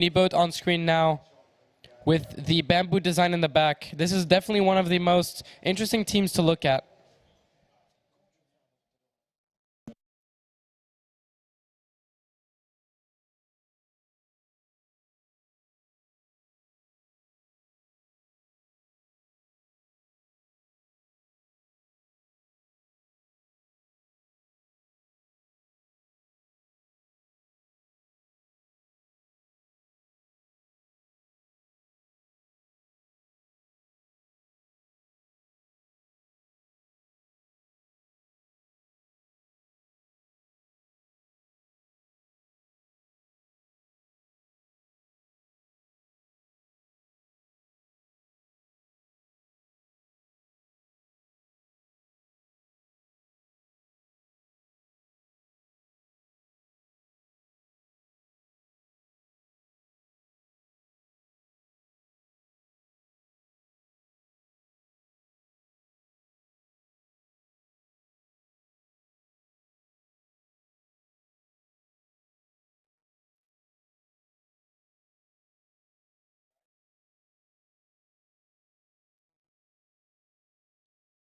boat on screen now with the bamboo design in the back. This is definitely one of the most interesting teams to look at.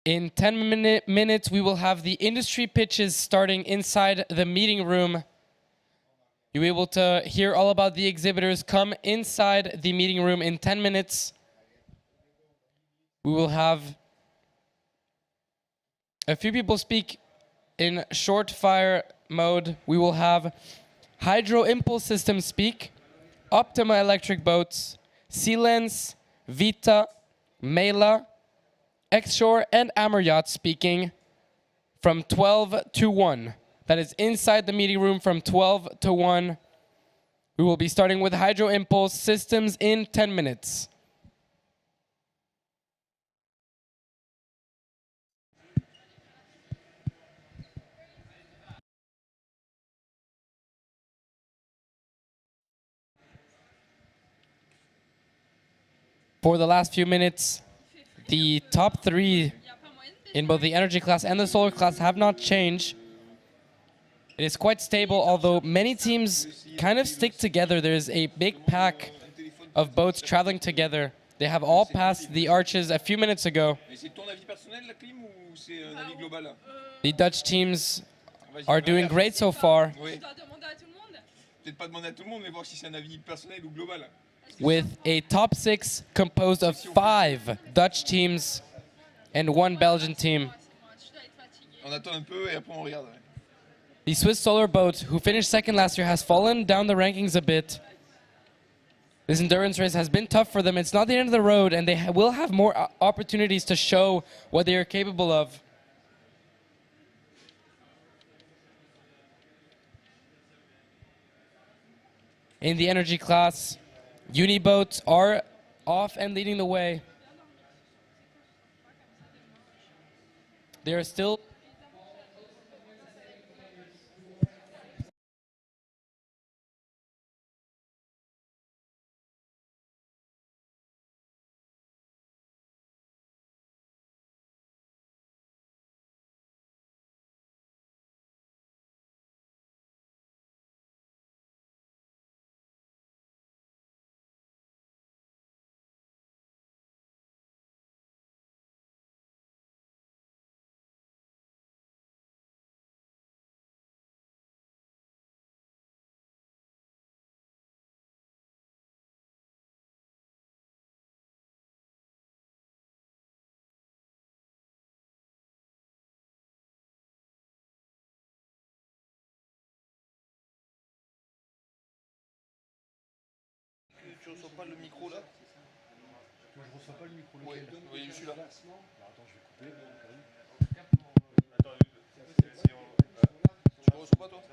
In 10 minutes, we will have the industry pitches starting inside the meeting room. You'll be able to hear all about the exhibitors. Come inside the meeting room in 10 minutes. We will have a few people speak in short fire mode. We will have Hydro Impulse Systems speak, Optima Electric Boats, Sealens, Vita, Mela, Xshore, and Amur Yacht speaking from 12 to 1. That is inside the meeting room from 12 to 1. We will be starting with Hydro Impulse Systems in 10 minutes. For the last few minutes, the top three in both the energy class and the solar class have not changed. It is quite stable, although many teams kind of stick together. There's a big pack of boats traveling together. They have all passed the arches a few minutes ago. The Dutch teams are doing great so far, with a top 6 composed of 5 Dutch teams and 1 Belgian team. The Swiss Solar boat, who finished second last year, has fallen down the rankings a bit. This endurance race has been tough for them. It's not the end of the road, and they will have more opportunities to show what they are capable of. In the energy class, Uniboats are off and leading the way. They are still Tu reçois pas le micro là? Je reçois pas le micro. Oui, oui, je suis là. Attends, je vais couper. Attends, tu reçois pas toi?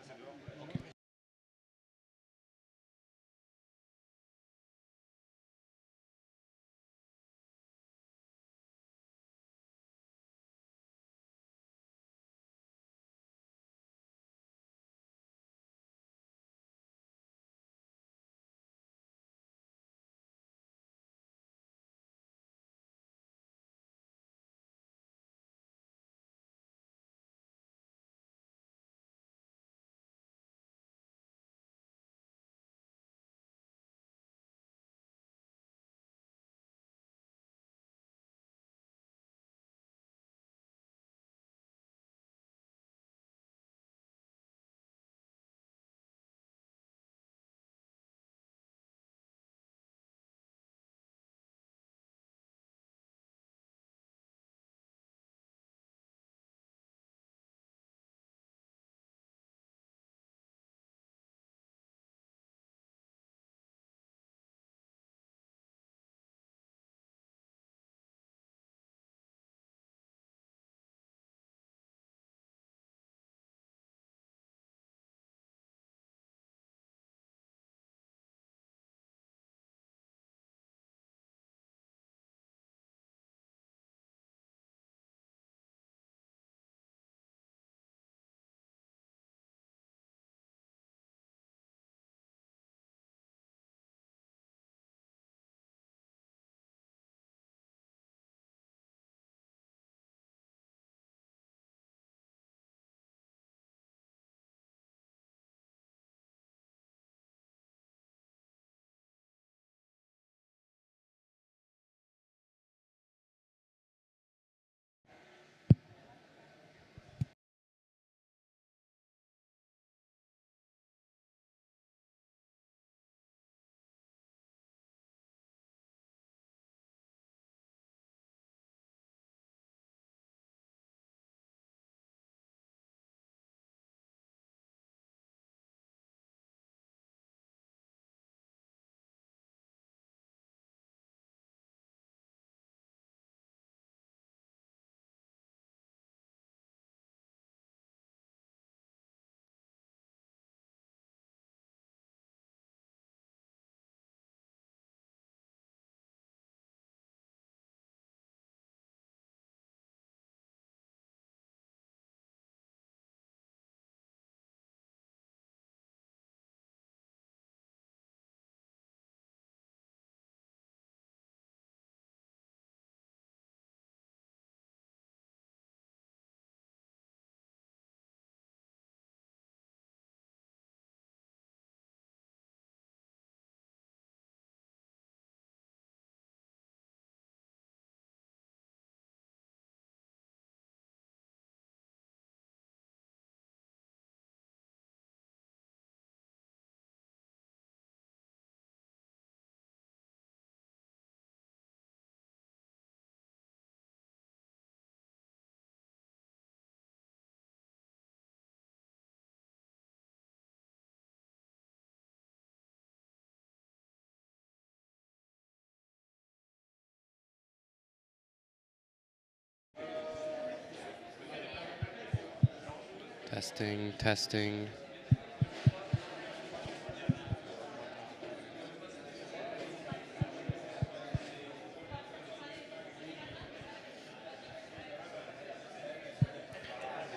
Testing, testing.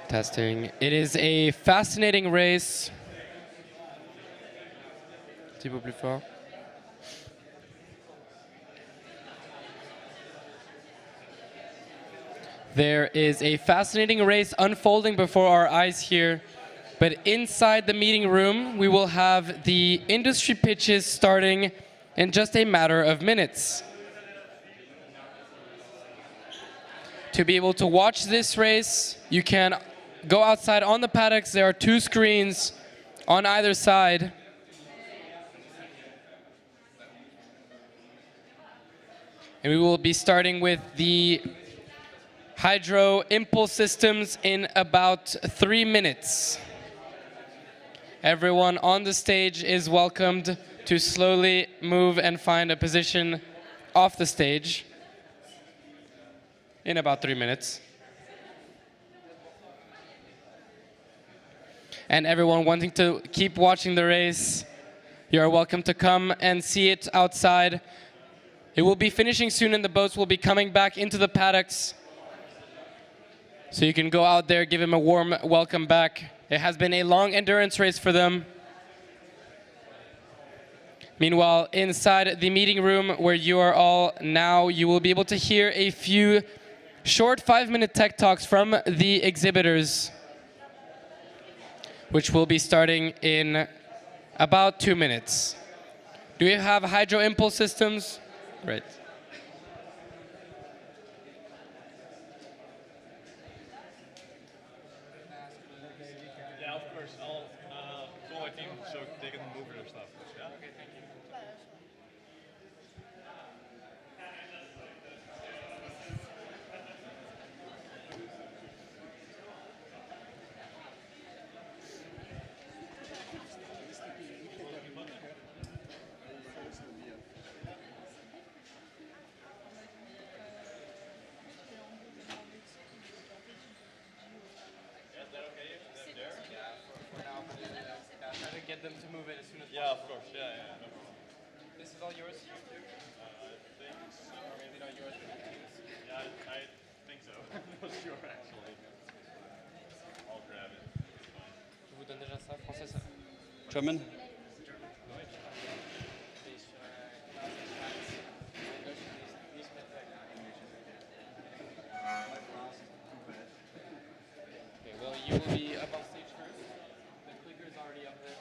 Testing. It is a fascinating race. Un petit peu plus fort. There is a fascinating race unfolding before our eyes here. But inside the meeting room, we will have the industry pitches starting in just a matter of minutes. To be able to watch this race, you can go outside on the paddocks. There are 2 screens on either side. And we will be starting with the Hydro Impulse systems in about 3 minutes. Everyone on the stage is welcomed to slowly move and find a position off the stage in about 3 minutes. And everyone wanting to keep watching the race, you are welcome to come and see it outside. It will be finishing soon and the boats will be coming back into the paddocks. So you can go out there, give them a warm welcome back. It has been a long endurance race for them. Meanwhile, inside the meeting room where you are all now, you will be able to hear a few short 5-minute tech talks from the exhibitors, which will be starting in about 2 minutes. Do we have Hydro Impulse systems? Great. Yeah, of course. I'll call my team so they can move their stuff. Yeah? Okay, thank you. Get them to move it as soon as possible. Yeah, of course. Yeah, yeah. No problem. This is all yours? I think so. Or maybe not yours, but Yeah, I think so. I'm not sure actually. I'll grab it. je vous donne déjà ça, français ça. German? Okay, well, you will be up on stage first. The clicker is already up there,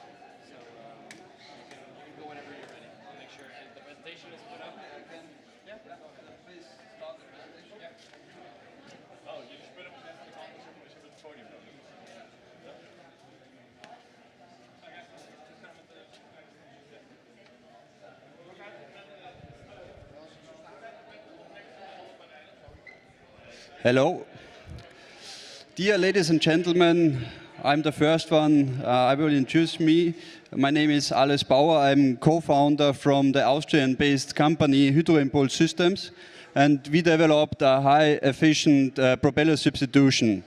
so you can go whenever you're ready. I'll make sure the presentation is put up. Yeah, please start the presentation. Yeah. Oh, you just put it at the podium. Hello. Dear ladies and gentlemen, I'm the first one. I will introduce me. My name is Alois Bauer. I'm co-founder from the Austrian-based company Hydro Impulse Systems, and we developed a high-efficient propeller substitution.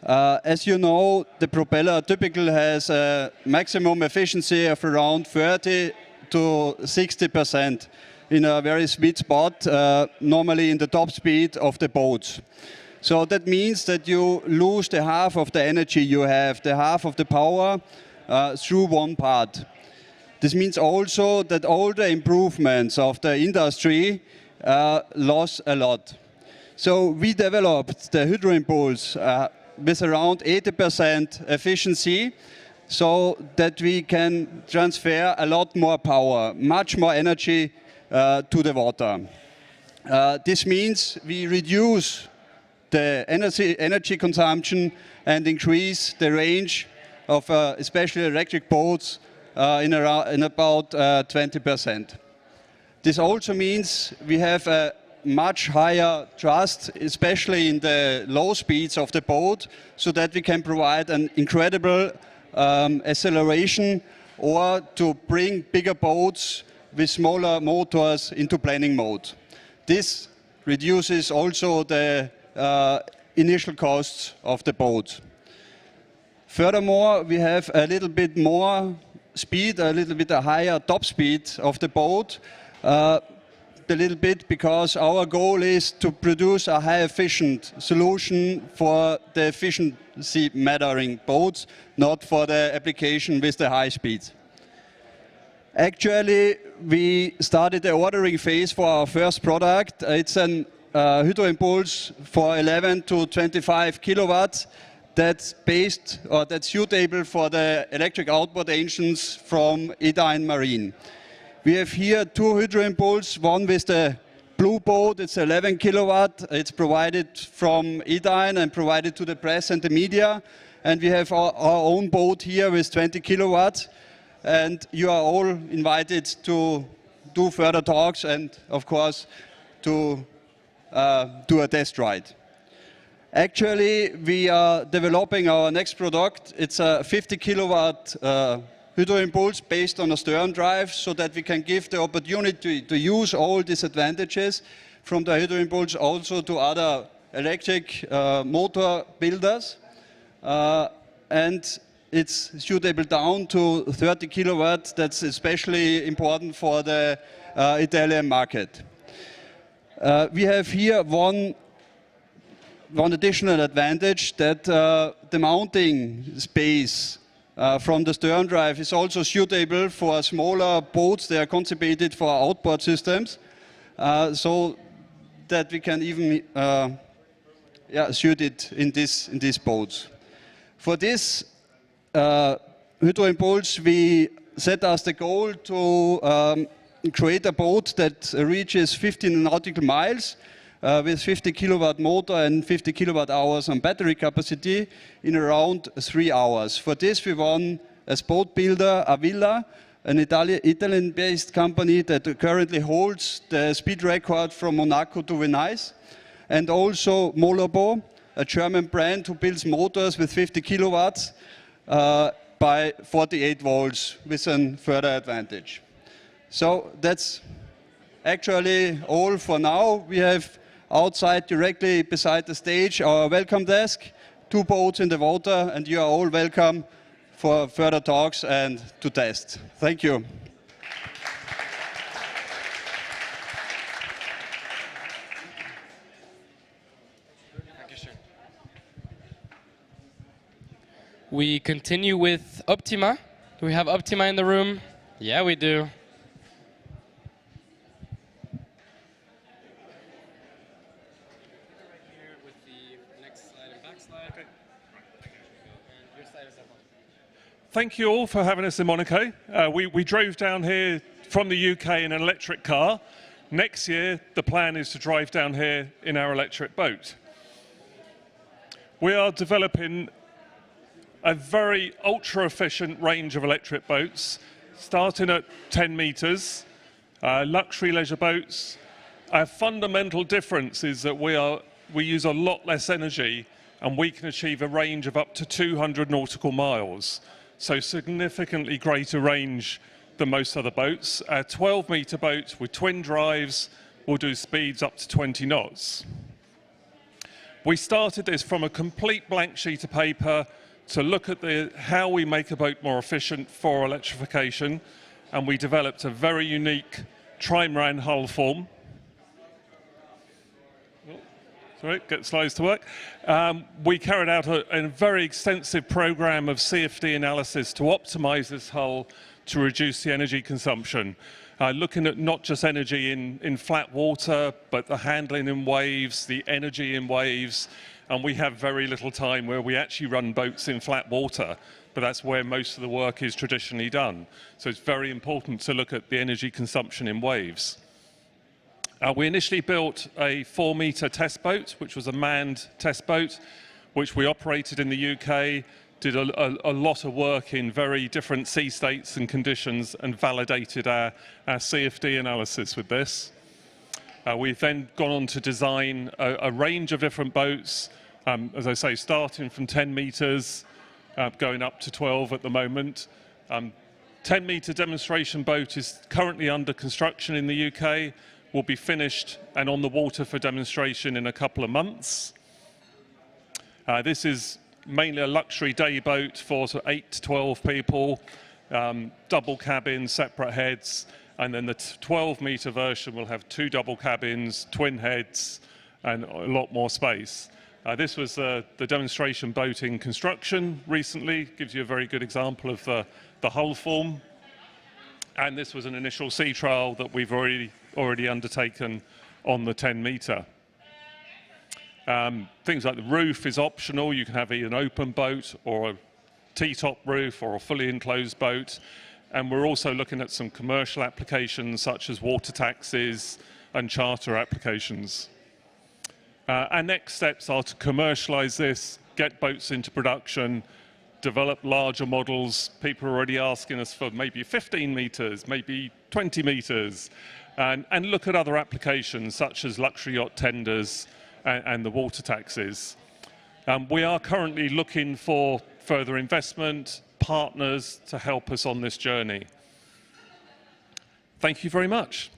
As you know, the propeller typically has a maximum efficiency of around 30 to 60% in a very sweet spot, normally in the top speed of the boats. So that means that you lose the half of the energy you have, the half of the power, through one part. This means also that all the improvements of the industry lost a lot. So we developed the Hydro Impulse with around 80% efficiency, so that we can transfer a lot more power, much more energy to the water. This means we reduce the energy consumption and increase the range of especially electric boats in about 20%. This also means we have a much higher thrust, especially in the low speeds of the boat, so that we can provide an incredible acceleration, or to bring bigger boats with smaller motors into planning mode. This reduces also the initial costs of the boat. Furthermore, we have a little bit more speed, a little bit higher top speed of the boat. A little bit because our goal is to produce a high efficient solution for the efficiency mattering boats, not for the application with the high speed. Actually, we started the ordering phase for our first product. It's an Hydro Impulse for 11 to 25 kilowatts that's based or that's suitable for the electric outboard engines from Edine Marine. We have here two Hydro Impulse, one with the blue boat, it's 11 kilowatt, it's provided from Edine and provided to the press and the media. And we have our own boat here with 20 kilowatts. And you are all invited to do further talks and, of course, to do a test ride. Actually, we are developing our next product. It's a 50 kilowatt Hydro Impulse based on a stern drive so that we can give the opportunity to use all these advantages from the Hydro Impulse also to other electric motor builders. And it's suitable down to 30 kilowatts. That's especially important for the Italian market. We have here one additional advantage that the mounting space from the stern drive is also suitable for smaller boats. They are conceived for outboard systems, so that we can even suit it in these boats. For this Hydro Impulse, we set us the goal to create a boat that reaches 15 nautical miles with 50 kilowatt motor and 50 kilowatt hours on battery capacity in around 3 hours. For this, we won as boat builder Avilla, an Italian-based company that currently holds the speed record from Monaco to Venice, and also Molobo, a German brand who builds motors with 50 kilowatts by 48 volts with a further advantage. So that's actually all for now. We have outside directly beside the stage our welcome desk, 2 boats in the water, and you are all welcome for further talks and to test. Thank you. We continue with Optima. Do we have Optima in the room? Yeah, we do. Thank you all for having us in Monaco. We drove down here from the UK in an electric car. Next year, the plan is to drive down here in our electric boat. We are developing a very ultra-efficient range of electric boats, starting at 10 meters, luxury leisure boats. Our fundamental difference is that we use a lot less energy and we can achieve a range of up to 200 nautical miles. So significantly greater range than most other boats. Our 12-meter boat with twin drives will do speeds up to 20 knots. We started this from a complete blank sheet of paper to look at how we make a boat more efficient for electrification, and we developed a very unique trimaran hull form. Sorry, get slides to work. We carried out a very extensive program of CFD analysis to optimize this hull to reduce the energy consumption, looking at not just energy in flat water, but the handling in waves, the energy in waves. And we have very little time where we actually run boats in flat water, but that's where most of the work is traditionally done. So it's very important to look at the energy consumption in waves. We initially built a 4-meter test boat, which was a manned test boat, which we operated in the UK, did a lot of work in very different sea states and conditions, and validated our CFD analysis with this. We've then gone on to design a range of different boats, as I say, starting from 10 meters, going up to 12 at the moment. 10-meter demonstration boat is currently under construction in the UK, will be finished and on the water for demonstration in a couple of months. This is mainly a luxury day boat for sort of 8 to 12 people, double cabins, separate heads, and then the 12-meter version will have 2 double cabins, twin heads, and a lot more space. This was the demonstration boat in construction recently, gives you a very good example of the hull form. And this was an initial sea trial that we've already undertaken on the 10-meter. Things like the roof is optional. You can have either an open boat or a T-top roof or a fully enclosed boat. And we're also looking at some commercial applications such as water taxis and charter applications. Our next steps are to commercialize this, get boats into production, develop larger models. People are already asking us for maybe 15 meters, maybe 20 meters, and look at other applications such as luxury yacht tenders and the water taxis. We are currently looking for further investment, partners to help us on this journey. Thank you very much.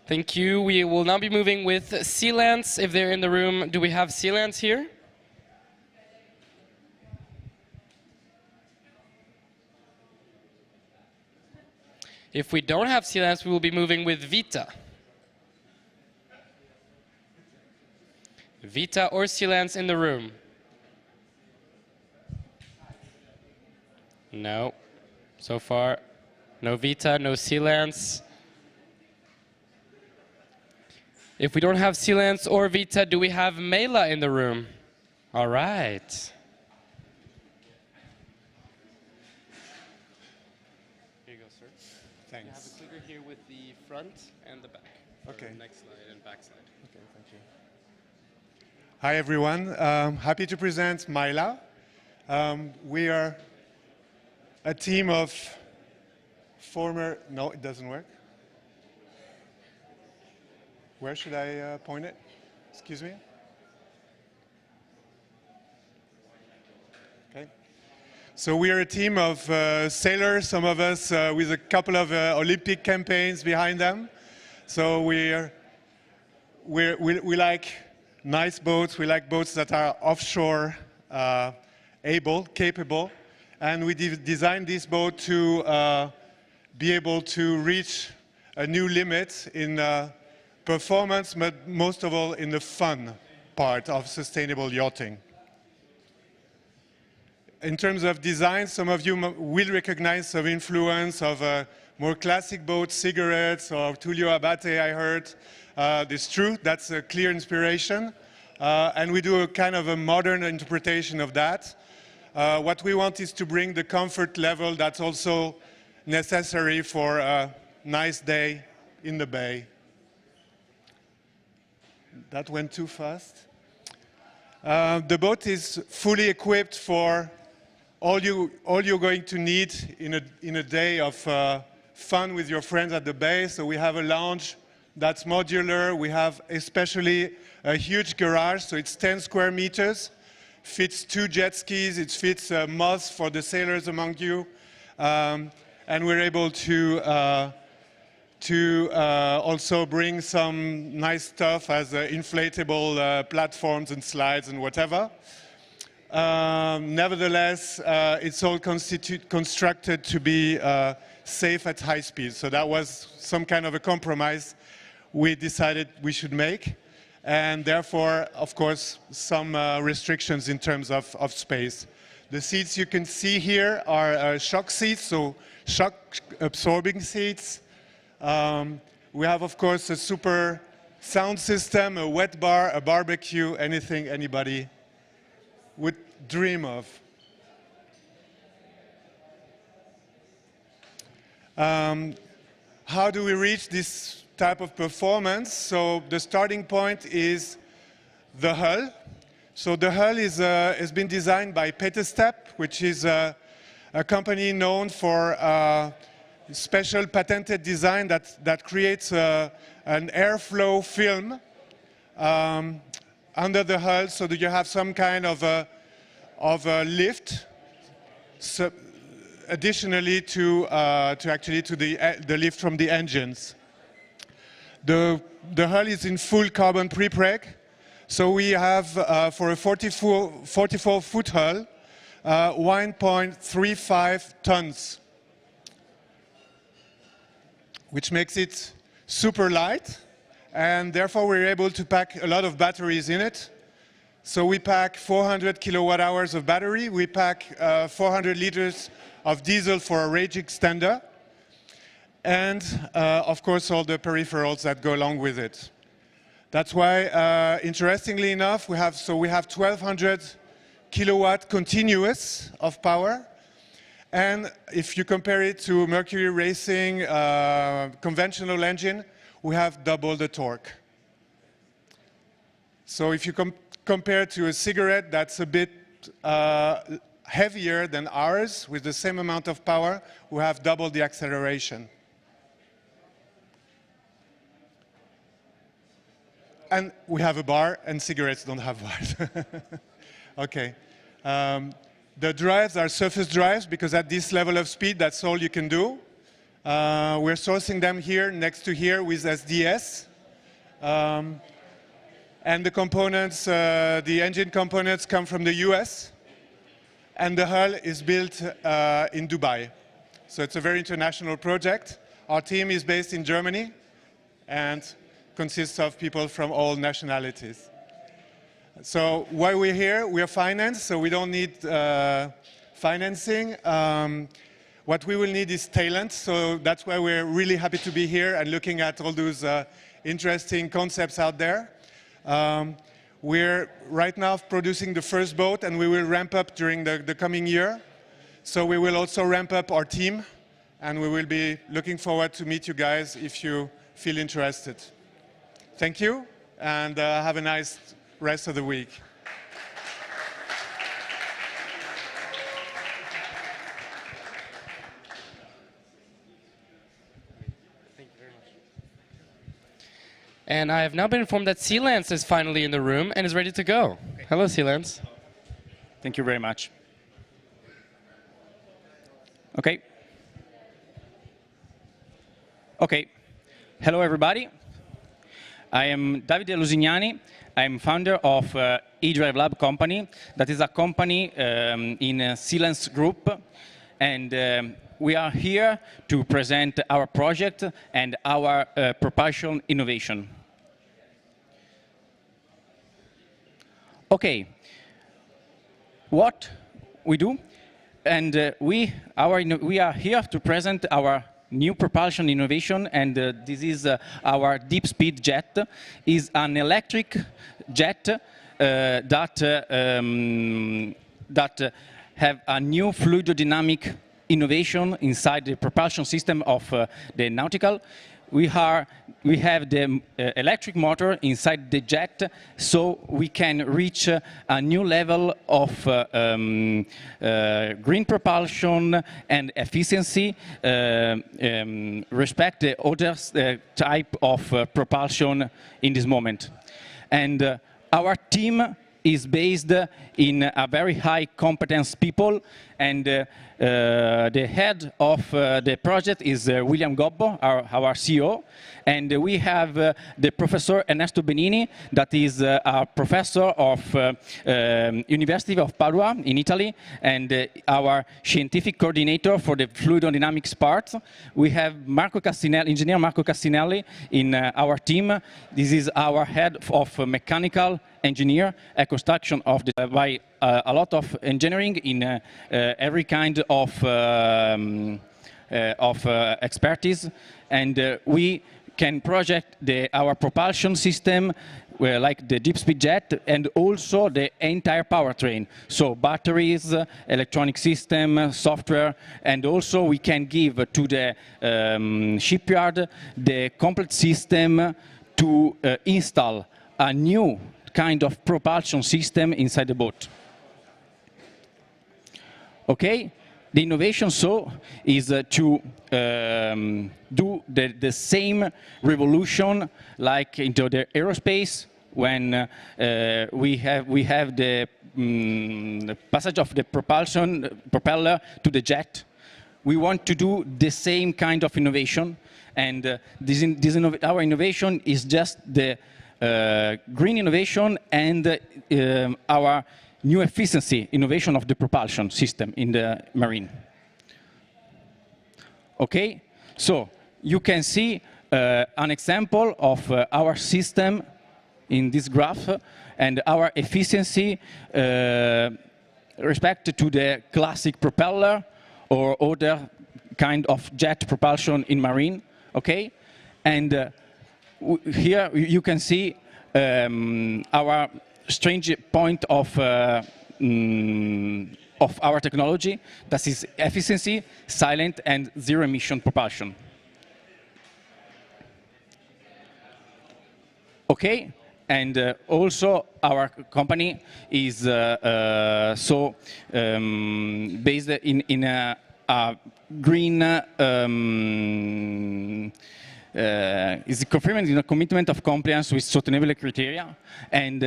Thank you. We will now be moving with Sealance. If they're in the room, do we have Sealance here? If we don't have Sealance, we will be moving with Vita. Vita or Sealance in the room? No. So far, no Vita, no Sealance. If we don't have Sealance or Vita, do we have Mela in the room? All right. Here you go, sir. Thanks. You have a clicker here with the front and the back. Okay. The next slide and back slide. Okay, thank you. Hi, everyone. Happy to present Mela. We are a team of former... No, it doesn't work. Where should I point it? Excuse me? Okay. So we are a team of sailors, some of us with a couple of Olympic campaigns behind them. So we like nice boats. We like boats that are offshore capable. And we designed this boat to be able to reach a new limit in performance, but most of all in the fun part of sustainable yachting. In terms of design, some of you will recognize some influence of more classic boats, Cigarettes or Tullio Abate, I heard. It's true, that's a clear inspiration. And we do a kind of a modern interpretation of that. What we want is to bring the comfort level that's also necessary for a nice day in the bay. That went too fast. The boat is fully equipped for all you're going to need in a day of fun with your friends at the bay. So we have a lounge that's modular. We have especially a huge garage, so it's 10 square meters. Fits 2 jet skis. It fits moss for the sailors among you. And we're able to also bring some nice stuff as inflatable platforms and slides and whatever. Nevertheless, it's all constructed to be safe at high speed. So that was some kind of a compromise we decided we should make. And therefore, of course, some restrictions in terms of space. The seats you can see here are shock seats, so shock-absorbing seats. We have, of course, a super sound system, a wet bar, a barbecue, anything anybody would dream of. How do we reach this type of performance? So the starting point is the hull. So the hull has been designed by Petestep, which is a company known for special patented design that creates an airflow film under the hull, so that you have some kind of a lift, additionally to the lift from the engines. The hull is in full carbon prepreg, so we have for a 44-foot hull 1.35 tons, which makes it super light, and therefore we're able to pack a lot of batteries in it. So we pack 400 kilowatt hours of battery, we pack 400 liters of diesel for a range extender, and of course all the peripherals that go along with it. That's why, interestingly enough, we have 1,200 kilowatt continuous of power, and if you compare it to Mercury Racing conventional engine, we have double the torque. So if you compare to a cigarette that's a bit heavier than ours with the same amount of power, we have double the acceleration. And we have a bar, and cigarettes don't have bars. Okay. The drives are surface drives, because at this level of speed, that's all you can do. We're sourcing them here, next to here, with SDS. And the components, the engine components come from the US. And the hull is built in Dubai. So it's a very international project. Our team is based in Germany and consists of people from all nationalities. So why we're here, we are financed, so we don't need financing. What we will need is talent, so that's why we're really happy to be here and looking at all those interesting concepts out there. We're right now producing the first boat, and we will ramp up during the coming year. So we will also ramp up our team, and we will be looking forward to meet you guys if you feel interested. Thank you, and have a nice rest of the week. And I have now been informed that Sealance is finally in the room and is ready to go. Okay. Hello, Sealance. Thank you very much. Okay. Okay. Hello, everybody. I am Davide Lusignani. I'm founder of eDrive Lab company. That is a company in Sealance Group. And we are here to present our project and our propulsion innovation. Okay, what we do, and we are here to present our new propulsion innovation, and this is our deep speed jet. Is an electric jet that have a new fluidodynamic innovation inside the propulsion system of the nautical. We have the electric motor inside the jet, so we can reach a new level of green propulsion and efficiency, respect the other type of propulsion in this moment. And our team is based in a very high competence people, and the head of the project is William Gobbo, our CEO, and we have the Professor Ernesto Benini, that is a professor of University of Padua in Italy, and our scientific coordinator for the fluidodynamics part. We have Marco Cassinelli, engineer Marco Cassinelli in our team. This is our head of mechanical engineer, a construction of the by a lot of engineering in every kind of expertise, and we can project our propulsion system like the deep speed jet, and also the entire powertrain. So batteries, electronic system, software, and also we can give to the shipyard the complete system to install a new kind of propulsion system inside the boat. Okay, the innovation so is to do the same revolution like into the aerospace, when we have the passage of the propeller to the jet. we want to do the same kind of innovation, and our innovation is just the green innovation and our new efficiency innovation of the propulsion system in the marine. Okay, so you can see an example of our system in this graph and our efficiency respect to the classic propeller or other kind of jet propulsion in marine. Okay, and here you can see our strange point of our technology, that is efficiency, silent, and zero-emission propulsion. Okay, and also our company is based in a green is confirming the commitment of compliance with sustainability criteria, and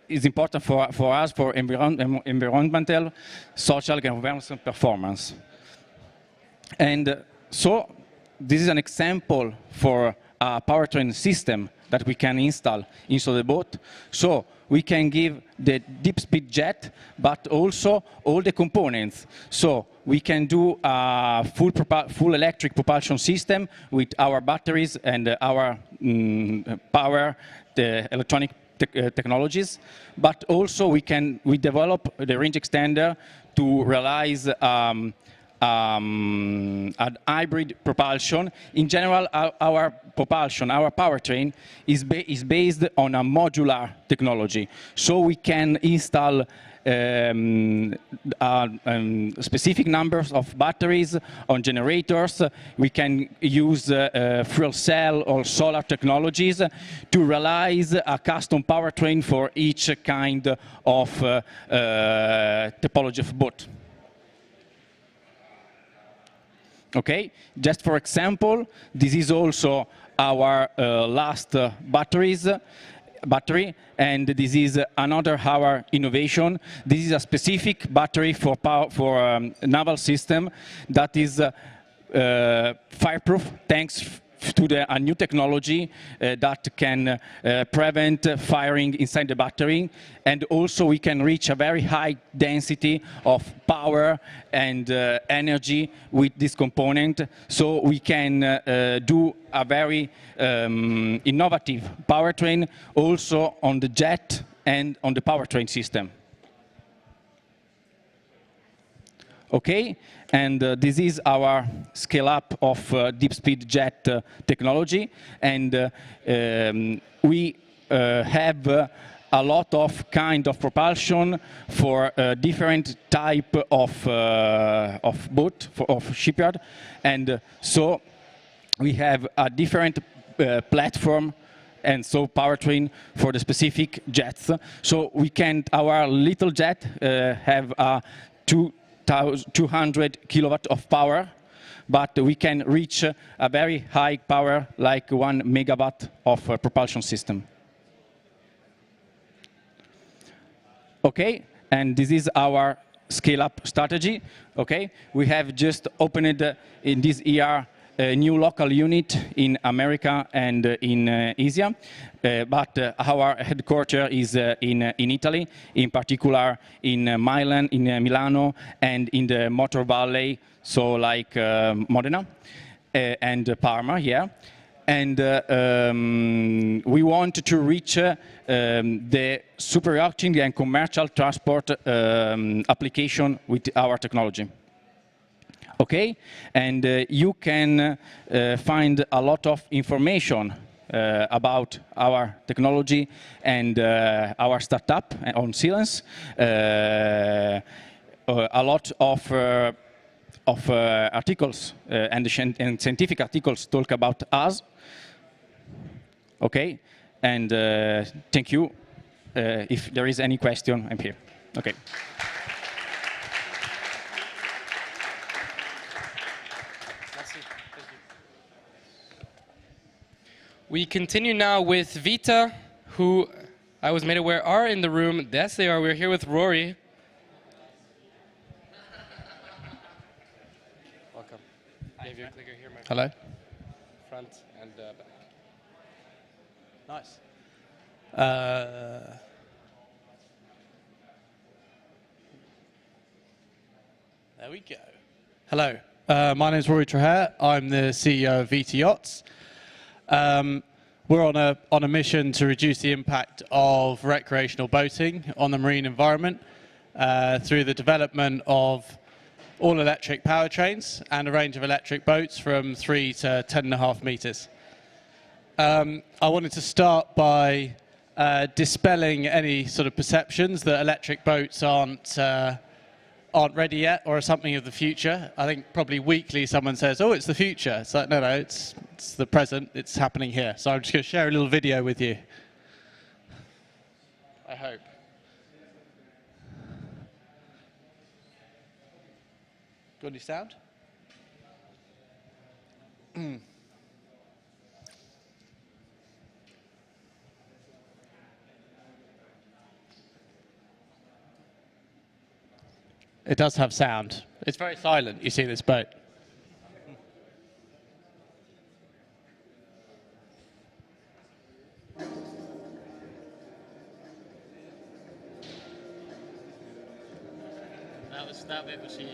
is important for us for environmental, social, and governance performance. And so this is an example for a powertrain system that we can install into the boat. So we can give the deep speed jet, but also all the components. So we can do a full electric propulsion system with our batteries and our power, the electronic technologies. But also we develop the range extender to realize an hybrid propulsion. In general, our propulsion, our powertrain, is based on a modular technology. So we can install specific numbers of batteries on generators. We can use fuel cell or solar technologies to realize a custom powertrain for each kind of topology of boat. Okay, just for example, this is also our last battery, and this is another our innovation. This is a specific battery for naval system that is fireproof, thanks to a new technology that can prevent firing inside the battery, and also we can reach a very high density of power and energy with this component. So we can do a very innovative powertrain also on the jet and on the powertrain system. Okay, and this is our scale-up of deep speed jet technology, and we have a lot of kind of propulsion for different type of boat, of shipyard, and so we have a different platform and so powertrain for the specific jets. So we can, our little jet have a 200 kilowatt of power, but we can reach a very high power, like 1 megawatt of propulsion system. Okay, and this is our scale-up strategy. Okay, we have just opened in this year a new local unit in America and in Asia, but our headquarters is in Italy, in particular in Milan, in Milano, and in the Motor Valley, so like Modena and Parma, yeah. And we want to reach the superyacht and commercial transport application with our technology. Okay, and you can find a lot of information about our technology and our startup on Silence. A lot of articles and scientific articles talk about us. Okay, and thank you. If there is any question, I'm here. Okay. We continue now with Vita, who I was made aware are in the room. Yes, they are. We're here with Rory. Ok. Have your clicker here, my friend. Hello. Front and back. Nice. There we go. Hello. My name is Rory Traher. I'm the CEO of Vita Yachts. We're on a mission to reduce the impact of recreational boating on the marine environment through the development of all-electric powertrains and a range of electric boats from 3 to 10.5 meters. I wanted to start by dispelling any sort of perceptions that electric boats aren't ready yet or are something of the future. I think probably weekly someone says, oh, it's the future. It's like, no, it's the present. It's happening here. So I'm just going to share a little video with you. I hope. Got any sound? It does have sound. It's very silent, you see this boat. That bit was here.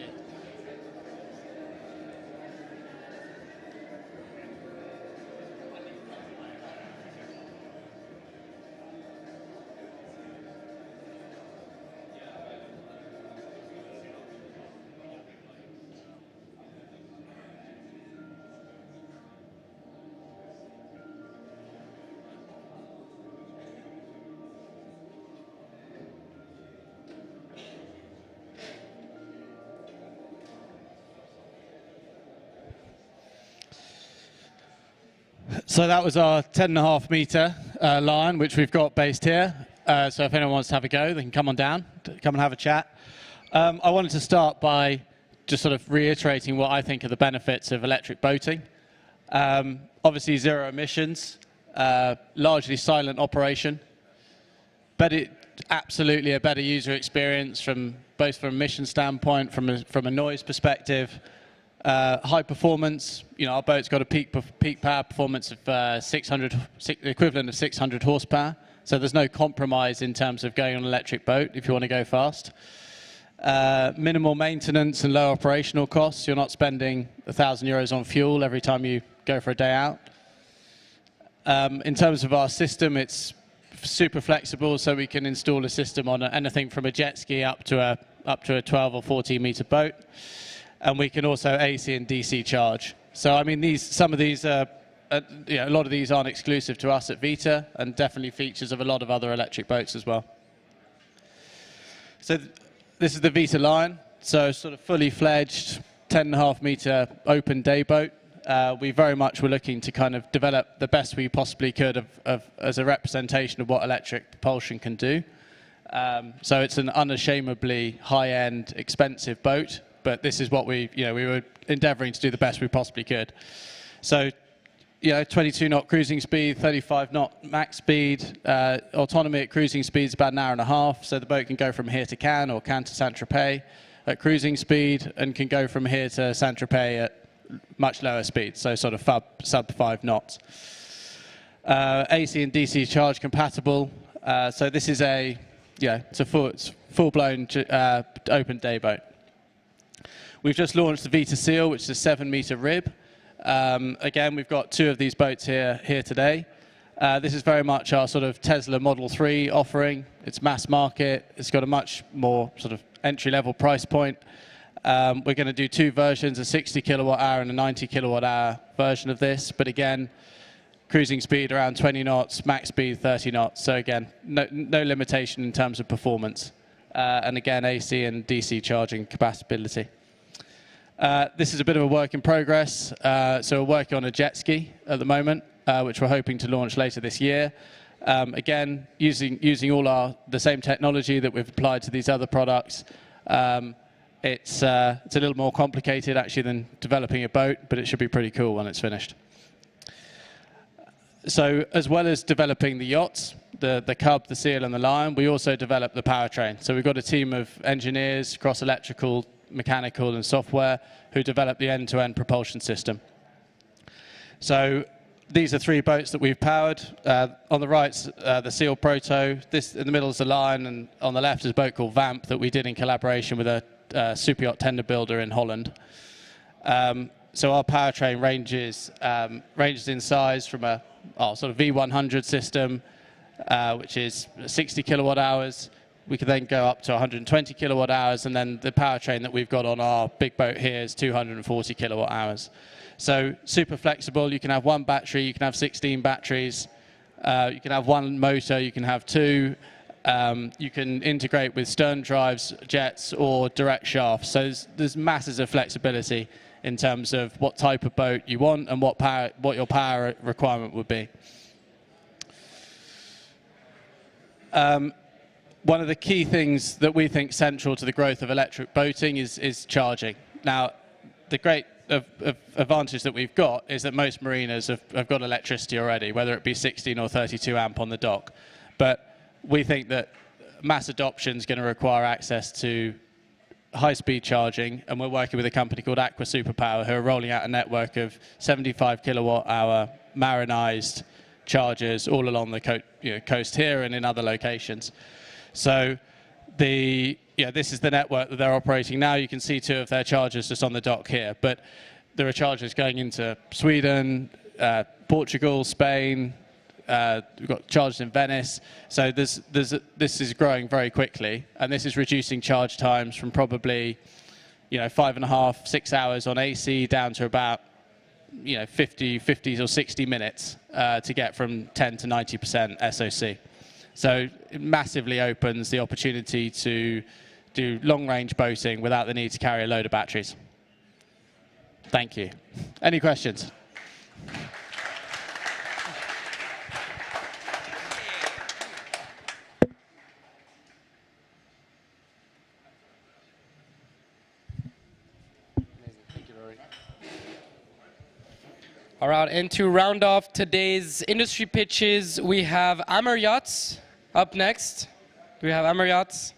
So that was our 10.5 meter line, which we've got based here. So if anyone wants to have a go, they can come on down, come and have a chat. I wanted to start by just sort of reiterating what I think are the benefits of electric boating. Obviously zero emissions, largely silent operation, but absolutely a better user experience both from a emission standpoint, from a noise perspective. High performance, our boat's got a peak power performance of the equivalent of 600 horsepower. So there's no compromise in terms of going on an electric boat if you want to go fast. Minimal maintenance and low operational costs. You're not spending €1,000 on fuel every time you go for a day out. In terms of our system, it's super flexible, so we can install a system on anything from a jet ski up to a 12 or 14 meter boat. And we can also AC and DC charge. So I mean, some of these, a lot of these aren't exclusive to us at Vita, and definitely features of a lot of other electric boats as well. So this is the Vita line. So sort of fully fledged 10.5 meter open day boat. We very much were looking to kind of develop the best we possibly could as a representation of what electric propulsion can do. So it's an unashamedly high-end, expensive boat. But this is what we were endeavoring to do the best we possibly could. So, 22 knot cruising speed, 35 knot max speed, autonomy at cruising speed is about an hour and a half. So the boat can go from here to Cannes or Cannes to Saint-Tropez at cruising speed, and can go from here to Saint-Tropez at much lower speed, so sort of sub 5 knots. AC and DC charge compatible. So this is it's full-blown open day boat. We've just launched the Vita Seal, which is a 7 meter rib. Again, we've got 2 of these boats here today. This is very much our sort of Tesla Model 3 offering. It's mass market. It's got a much more sort of entry-level price point. We're going to do 2 versions, a 60 kilowatt hour and a 90 kilowatt hour version of this. But again, cruising speed around 20 knots, max speed 30 knots. So again, no limitation in terms of performance. And again, AC and DC charging compatibility. This is a bit of a work in progress. So we're working on a jet ski at the moment, which we're hoping to launch later this year. Again, using all the same technology that we've applied to these other products. It's a little more complicated actually than developing a boat, but it should be pretty cool when it's finished. So as well as developing the yachts, the Cub, the Seal and the Lion, we also develop the powertrain. So we've got a team of engineers across electrical, mechanical and software, who developed the end-to-end propulsion system. So these are 3 boats that we've powered. On the right's the Seal Proto. This in the middle is the Lion, and on the left is a boat called Vamp that we did in collaboration with a super yacht tender builder in Holland. So our powertrain ranges in size from a sort of V100 system, which is 60 kilowatt hours. We could then go up to 120 kilowatt hours, and then the powertrain that we've got on our big boat here is 240 kilowatt hours. So super flexible. You can have 1 battery, you can have 16 batteries, you can have 1 motor, you can have 2. You can integrate with stern drives, jets, or direct shafts. So there's masses of flexibility in terms of what type of boat you want and what your power requirement would be. One of the key things that we think central to the growth of electric boating is charging. Now, the great advantage that we've got is that most marinas have got electricity already, whether it be 16 or 32 amp on the dock. But we think that mass adoption is going to require access to high-speed charging, and we're working with a company called Aqua Superpower, who are rolling out a network of 75 kilowatt-hour marinized chargers all along the coast here and in other locations. So this is the network that they're operating now. You can see 2 of their chargers just on the dock here, but there are chargers going into Sweden, Portugal, Spain. We've got chargers in Venice. So this is growing very quickly, and this is reducing charge times from probably 5.5, 6 hours on AC down to about 50 or 60 minutes to get from 10 to 90% SOC. So it massively opens the opportunity to do long-range boating without the need to carry a load of batteries. Thank you. Any questions? All right, and to round off today's industry pitches, we have Amer Yachts up next. Do we have Amer Yachts?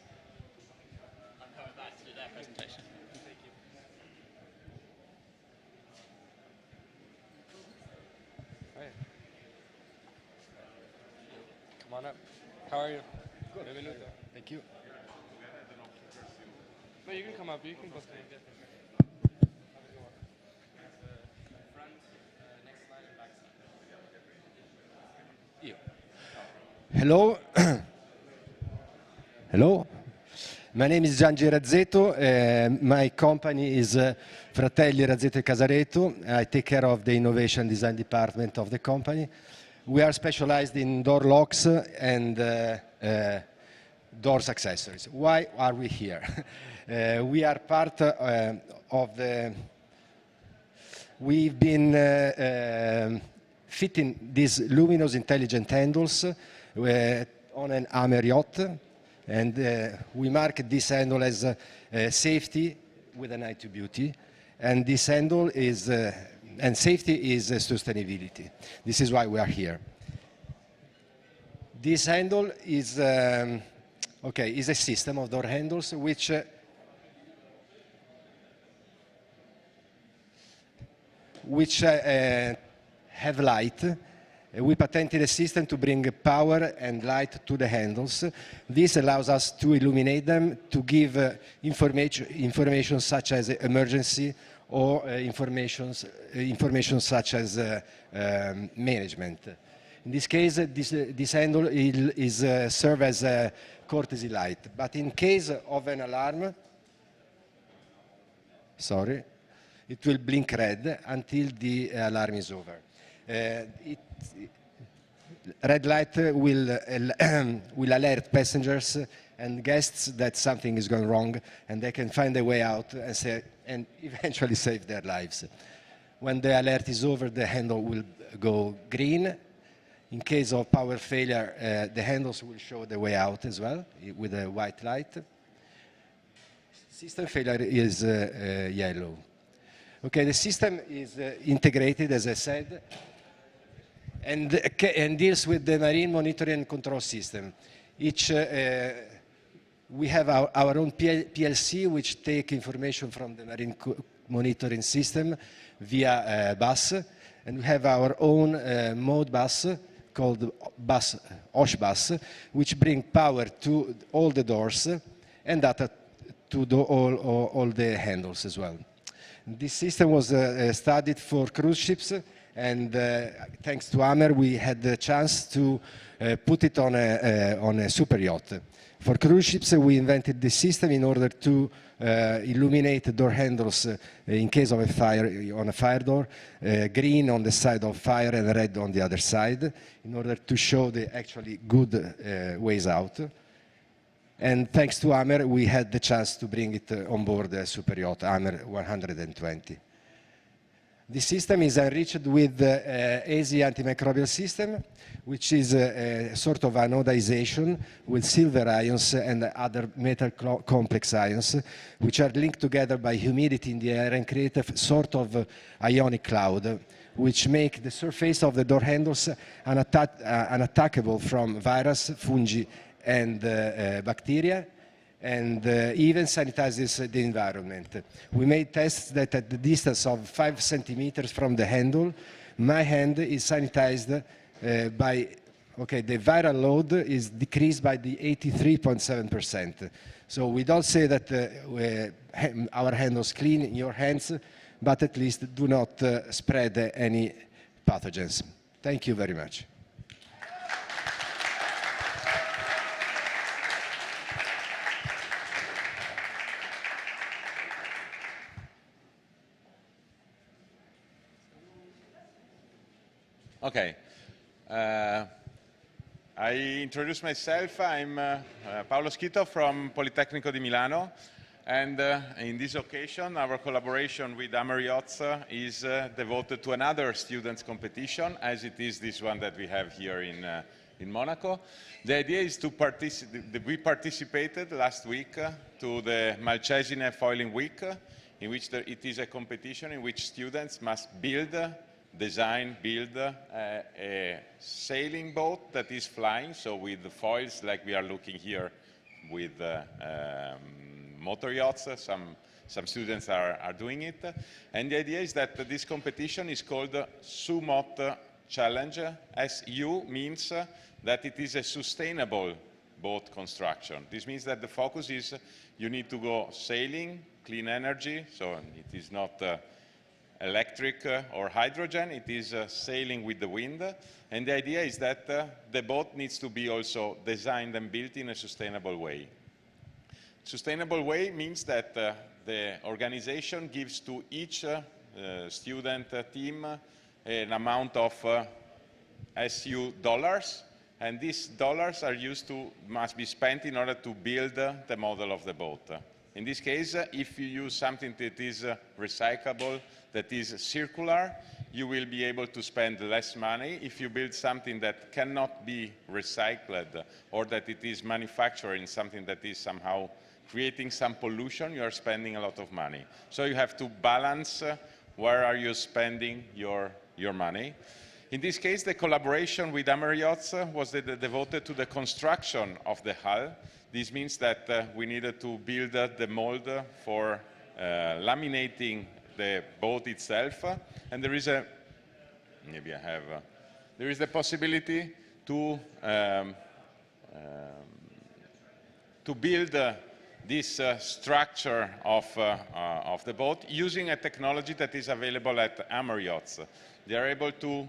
I'm coming back to do their presentation. Thank you. Come on up. How are you? Good. Thank you. No, you can come up. You can both come up. Hello. Hello. My name is Giangi Razzetto. My company is Fratelli Razzetto e Casaretto. I take care of the innovation design department of the company. We are specialized in door locks and doors accessories. Why are we here? We are part of the... We've been fitting these luminous intelligent handles on an Amer yacht, and we mark this handle as safety with an eye to beauty, and this handle is and safety is sustainability. This is why we are here. This handle is is a system of door handles which have light. We patented a system to bring power and light to the handles. This allows us to illuminate them, to give information such as emergency or information such as management. In this case, this handle is serve as a courtesy light. But in case of an alarm, it will blink red until the alarm is over. Red light will alert passengers and guests that something is going wrong, and they can find a way out and eventually save their lives. When the alert is over, the handle will go green. In case of power failure, the handles will show the way out as well with a white light. System failure is yellow. Okay, the system is integrated, as I said, and deals with the marine monitoring and control system. Each We have our own PLC, which take information from the marine monitoring system via bus, and we have our own mode bus called OSH bus, which bring power to all the doors and data to all the handles as well. This system was studied for cruise ships, and thanks to Hammer, we had the chance to put it on a super yacht. For cruise ships, we invented this system in order to illuminate door handles in case of a fire on a fire door, green on the side of fire and red on the other side, in order to show the actually good ways out. And thanks to Hammer, we had the chance to bring it on board the super yacht Hammer 120. This system is enriched with the AZ antimicrobial system, which is a sort of anodization with silver ions and other metal complex ions, which are linked together by humidity in the air and create a sort of ionic cloud, which make the surface of the door handles unattackable from virus, fungi, and bacteria, and even sanitizes the environment. We made tests that at the distance of 5 centimeters from the handle, my hand is sanitized by, the viral load is decreased by the 83.7%. So we don't say that our handles clean in your hands, but at least do not spread any pathogens. Thank you very much. Okay. I introduce myself. I'm Paolo Schito from Politecnico di Milano. And in this occasion, our collaboration with Hammer Yachts is devoted to another students' competition, as it is this one that we have here in Monaco. The idea is to we participated last week to the Malcesine Foiling Week, in which it is a competition in which students must build a sailing boat that is flying, so with the foils like we are looking here with motor yachts. Some students are doing it. And the idea is that this competition is called SUMOT Challenge. SU means that it is a sustainable boat construction. This means that the focus is you need to go sailing, clean energy, so it is not electric or hydrogen, it is sailing with the wind. And the idea is that the boat needs to be also designed and built in a sustainable way. Sustainable way means that the organization gives to each student team an amount of SU dollars, and these dollars must be spent in order to build the model of the boat. In this case, if you use something that is recyclable, that is circular, you will be able to spend less money. If you build something that cannot be recycled, or that it is manufactured in something that is somehow creating some pollution, you are spending a lot of money. So you have to balance where are you spending your money. In this case, the collaboration with Hammer Yachts was devoted to the construction of the hull. This means that we needed to build the mold for laminating the boat itself, and there is the possibility to build this structure of the boat using a technology that is available at Hammer Yachts. They are able to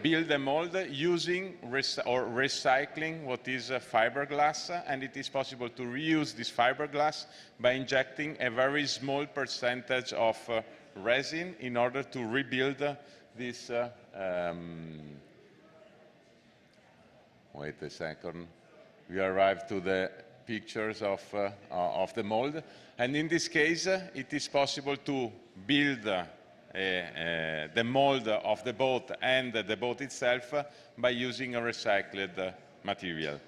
build a mold using or recycling what is fiberglass, and it is possible to reuse this fiberglass by injecting a very small percentage of resin in order to rebuild this. Wait a second. We arrived to the pictures of the mold, and in this case, it is possible to build the mold of the boat and the boat itself by using a recycled material.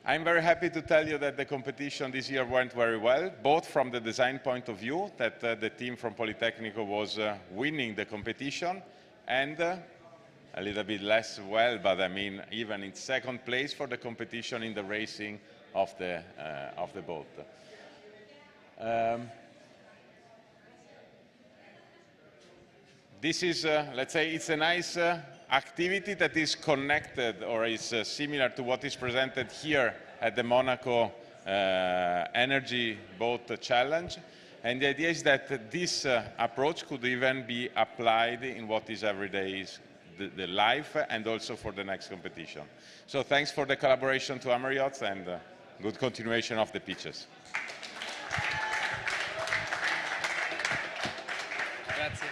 I'm very happy to tell you that the competition this year went very well, both from the design point of view, that the team from Politecnico was winning the competition, and a little bit less well, but I mean even in second place for the competition in the racing of the boat. This is, let's say, it's a nice activity that is connected or is similar to what is presented here at the Monaco Energy Boat Challenge. And the idea is that this approach could even be applied in what is everyday the life and also for the next competition. So thanks for the collaboration to Ameriots and good continuation of the pitches. Grazie.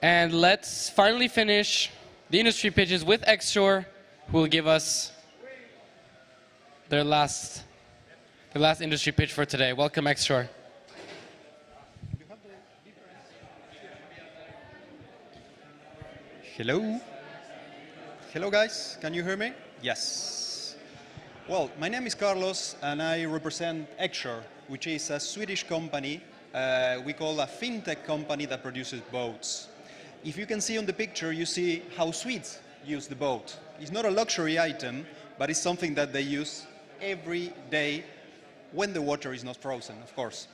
And let's finally finish the industry pitches with Xshore, who will give us their last industry pitch for today. Welcome, Xshore. Hello. Hello, guys. Can you hear me? Yes. Well, my name is Carlos, and I represent Xshore, which is a Swedish company we call a fintech company that produces boats. If you can see on the picture, you see how Swedes use the boat. It's not a luxury item, but it's something that they use every day when the water is not frozen, of course.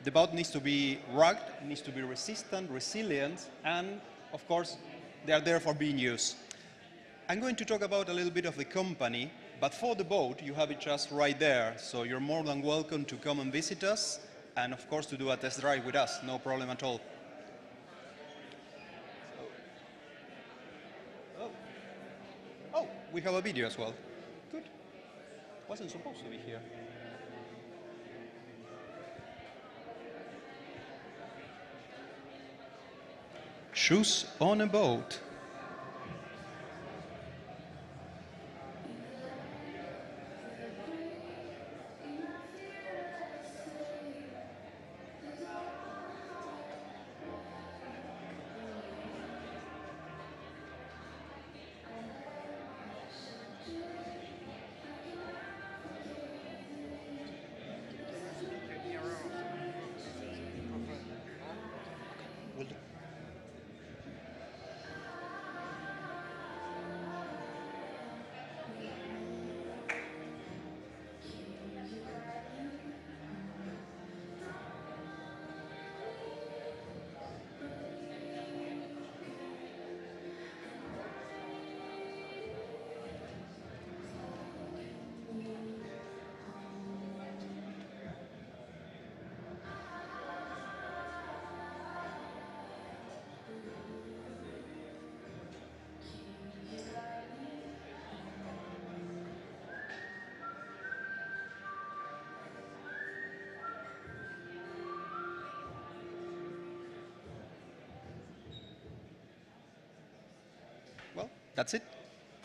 The boat needs to be rugged, needs to be resistant, resilient, and of course, they are there for being used. I'm going to talk about a little bit of the company, but for the boat, you have it just right there. So you're more than welcome to come and visit us, and of course to do a test drive with us, no problem at all. Oh, we have a video as well. Good. Wasn't supposed to be here. Shoes on a boat. Well, that's it.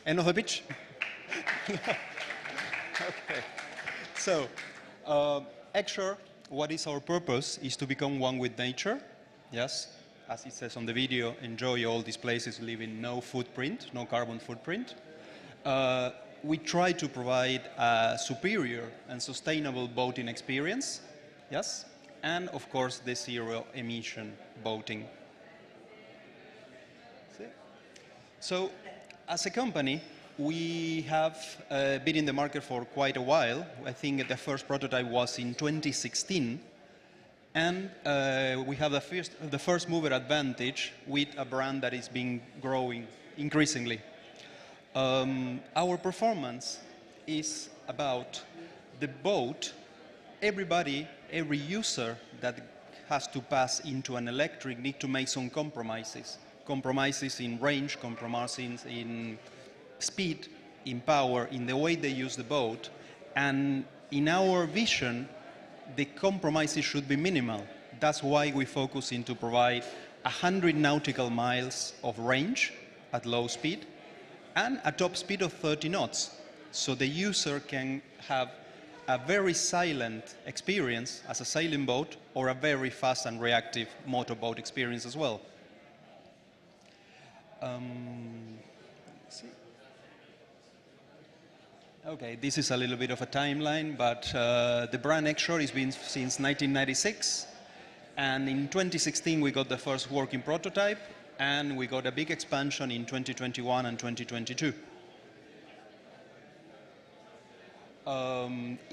End of the pitch. Okay. So, Xshore, what is our purpose is to become one with nature. Yes, as it says on the video, enjoy all these places, leaving no footprint, no carbon footprint. We try to provide a superior and sustainable boating experience. Yes, and of course the zero emission boating. So, as a company, we have been in the market for quite a while. I think the first prototype was in 2016. And we have the first mover advantage with a brand that is being growing increasingly. Our performance is about the boat. Everybody, every user that has to pass into an electric need to make some compromises. Compromises in range, compromises in speed, in power, in the way they use the boat. And in our vision, the compromises should be minimal. That's why we focus in to provide 100 nautical miles of range at low speed and a top speed of 30 knots. So the user can have a very silent experience as a sailing boat or a very fast and reactive motorboat experience as well. Let's see. Okay, this is a little bit of a timeline, but the brand Xshore has been since 1996, and in 2016 we got the first working prototype. and we got a big expansion in 2021 and 2022.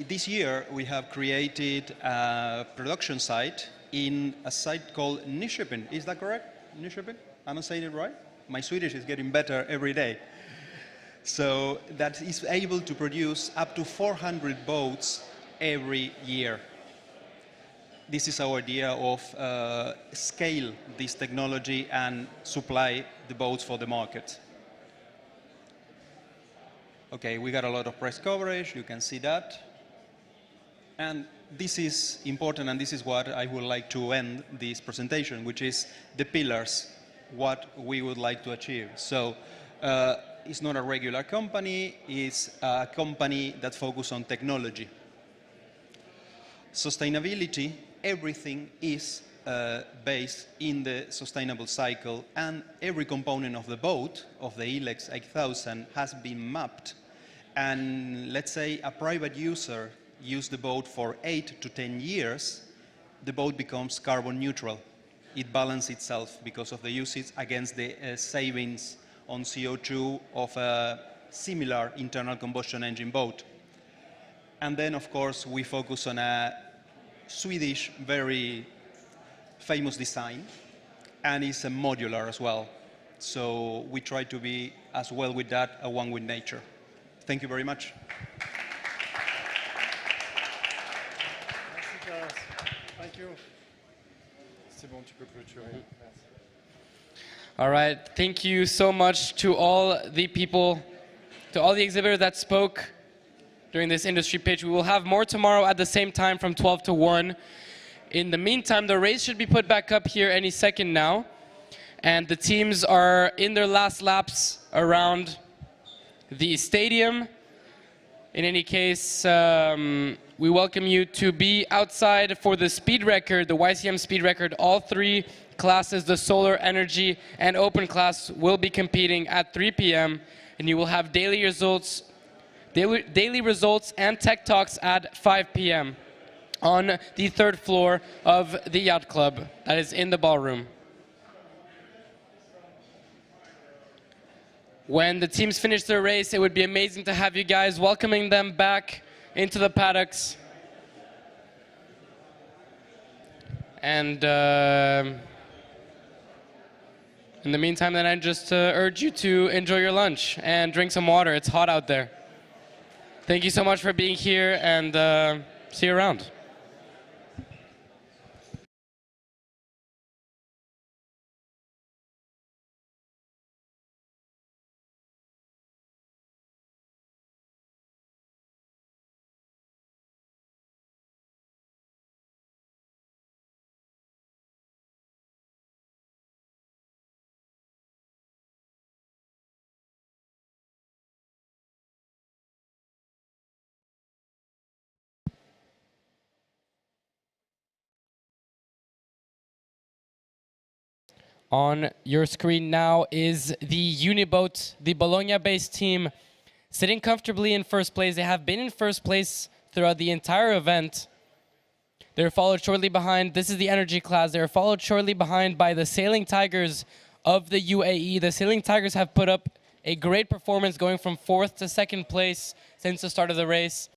This year, we have created a production site in a site called Nyköping. Is that correct? Nyköping? Am I saying it right? My Swedish is getting better every day. So that is able to produce up to 400 boats every year. This is our idea of scale this technology and supply the boats for the market. Okay, we got a lot of press coverage, you can see that. And this is important, and this is what I would like to end this presentation, which is the pillars, what we would like to achieve. So it's not a regular company, it's a company that focuses on technology. Sustainability, everything is based in the sustainable cycle, and every component of the boat, of the ILEX 8000, has been mapped. And let's say a private user uses the boat for 8 to 10 years, the boat becomes carbon neutral. It balances itself because of the usage against the savings on CO2 of a similar internal combustion engine boat. And then, of course, we focus on a Swedish, very famous design, and it's a modular as well. So we try to be as well with that, a one with nature. Thank you very much. Thank you. C'est bon, tu peux clôturer. All right, thank you so much to all the people, to all the exhibitors that spoke during this industry pitch. We will have more tomorrow at the same time from 12 to 1. In the meantime, the race should be put back up here any second now. And the teams are in their last laps around the stadium. In any case, we welcome you to be outside for the speed record, the YCM speed record. All three classes, the solar, energy, and open class, will be competing at 3 p.m. and you will have daily results and tech talks at 5 p.m. on the 3rd floor of the Yacht Club that is in the ballroom. When the teams finish their race, it would be amazing to have you guys welcoming them back into the paddocks. And in the meantime, then I just urge you to enjoy your lunch and drink some water. It's hot out there. Thank you so much for being here, and see you around. On your screen now is the Uniboat, the Bologna-based team, sitting comfortably in first place. They have been in first place throughout the entire event. They're followed shortly behind. This is the energy class. They're followed shortly behind by the Sailing Tigers of the UAE. The Sailing Tigers have put up a great performance, going from 4th to 2nd place since the start of the race.